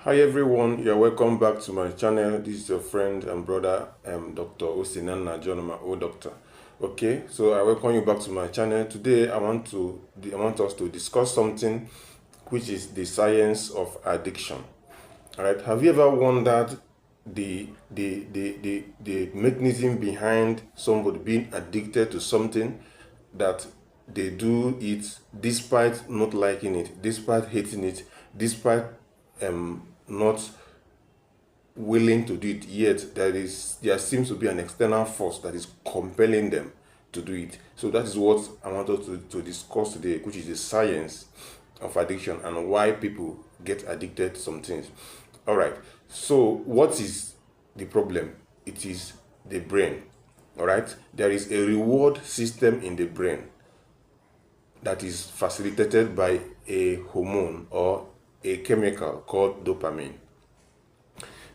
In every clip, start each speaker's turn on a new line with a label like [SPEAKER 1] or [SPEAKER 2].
[SPEAKER 1] Hi everyone, you're welcome back to my channel. This is your friend and brother Dr. Osinana Jonoma Odoctor. Okay, so I welcome you back to my channel. Today I want us to discuss something which is the science of addiction. All right, have you ever wondered the mechanism behind somebody being addicted to something that they do it despite not liking it, despite hating it, despite not willing to do it, yet there seems to be an external force that is compelling them to do it. So that is what I want us to discuss today, which is the science of addiction and why people get addicted to some things. All right, so what is the problem? It is the brain. All right, there is a reward system in the brain that is facilitated by a hormone or a chemical called dopamine.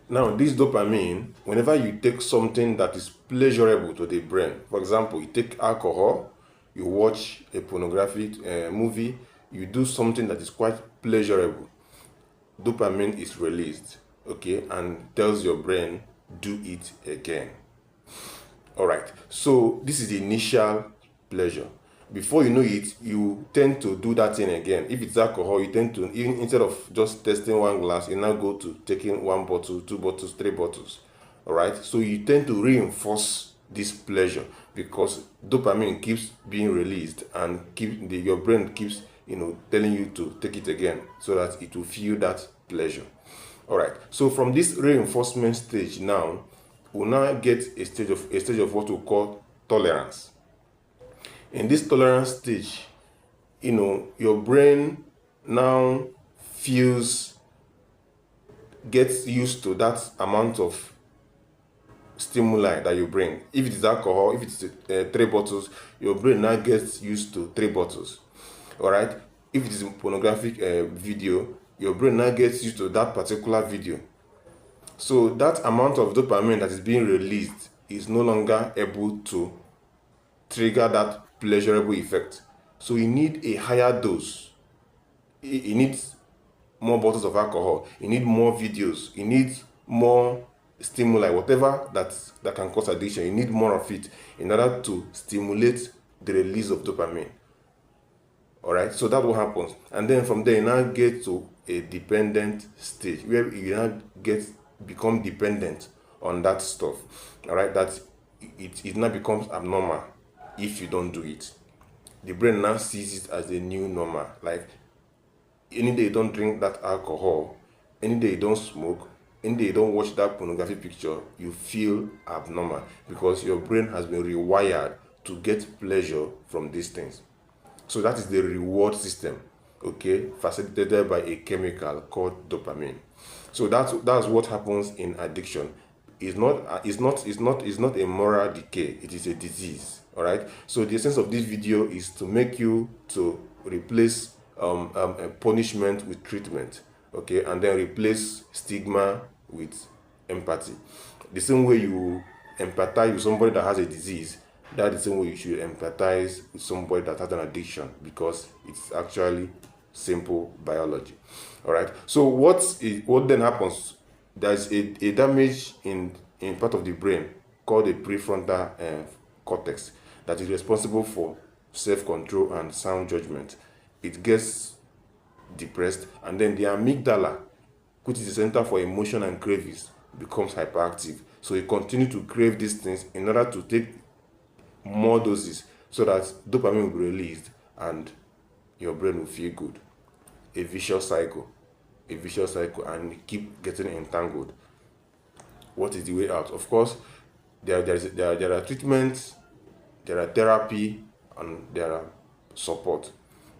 [SPEAKER 1] Now, this dopamine, whenever you take something that is pleasurable to the brain, for example, you take alcohol, you watch a pornographic movie, you do something that is quite pleasurable, dopamine is released, okay, and tells your brain, do it again. All right, so this is the initial pleasure. Before you know it, you tend to do that thing again. If it's alcohol, you tend to, even instead of just testing one glass, you now go to taking one bottle, two bottles, three bottles. All right, so you tend to reinforce this pleasure because dopamine keeps being released and your brain keeps telling you to take it again so that it will feel that pleasure. All right, so from this reinforcement stage now, we'll now get a stage of what we call tolerance. In this tolerance stage, your brain now gets used to that amount of stimuli that you bring. If it is alcohol, if it's 3 bottles, your brain now gets used to 3 bottles. All right. If it is a pornographic video, your brain now gets used to that particular video. So that amount of dopamine that is being released is no longer able to trigger that pleasurable effect. So you need a higher dose. You need more bottles of alcohol. You need more videos. You need more stimuli, whatever that can cause addiction. You need more of it in order to stimulate the release of dopamine. All right, so that's what happens. And then from there, you now get to a dependent stage where you now become dependent on that stuff. All right, that it now becomes abnormal if you don't do it. The brain now sees it as a new normal. Like any day you don't drink that alcohol, any day you don't smoke, any day you don't watch that pornographic picture, you feel abnormal because your brain has been rewired to get pleasure from these things. So that is the reward system, okay, facilitated by a chemical called dopamine. So that's what happens in addiction. It's not a moral decay, it is a disease. All right, so the essence of this video is to make you to replace a punishment with treatment, okay, and then replace stigma with empathy. The same way you empathize with somebody that has a disease, that's the same way you should empathize with somebody that has an addiction, because it's actually simple biology. All right, so what then happens? There's a damage in part of the brain called the prefrontal cortex that is responsible for self-control and sound judgment. It gets depressed, and then the amygdala, which is the center for emotion and cravings, becomes hyperactive. So you continue to crave these things in order to take more doses so that dopamine will be released and your brain will feel good. A vicious cycle, and you keep getting entangled. What is the way out? Of course, there are treatments, there are therapy, and there are support.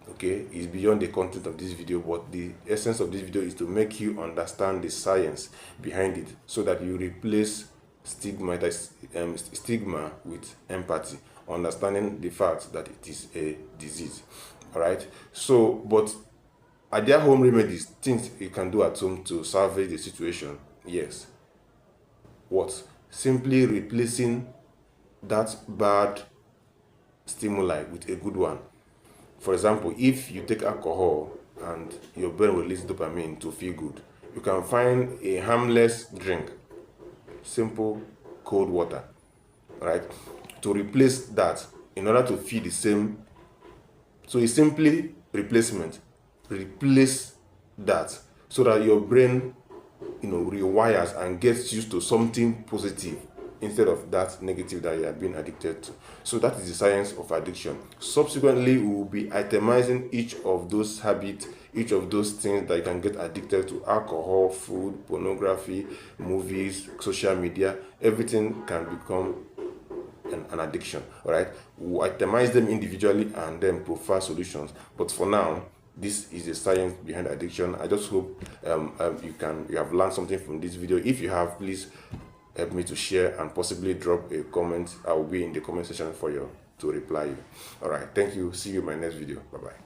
[SPEAKER 1] Okay, it's beyond the content of this video, but the essence of this video is to make you understand the science behind it so that you replace stigma with empathy, understanding the fact that it is a disease. All right, so but are there home remedies, things you can do at home to salvage the situation? Yes. What? Simply replacing that bad stimuli with a good one. For example, if you take alcohol and your brain releases dopamine to feel good, you can find a harmless drink, simple cold water, right, to replace that in order to feel the same. So it's simply replacement. Replace that so that your brain, rewires and gets used to something positive instead of that negative that you have been addicted to. So that is the science of addiction. Subsequently, we will be itemizing each of those habits, each of those things that you can get addicted to: alcohol, food, pornography, movies, social media. Everything can become an addiction. All right, we'll itemize them individually and then provide solutions. But for now, this is the science behind addiction. I just hope you have learned something from this video. If you have, please help me to share and possibly drop a comment. I will be in the comment section for you to reply you. All right, thank you. See you in my next video. Bye bye.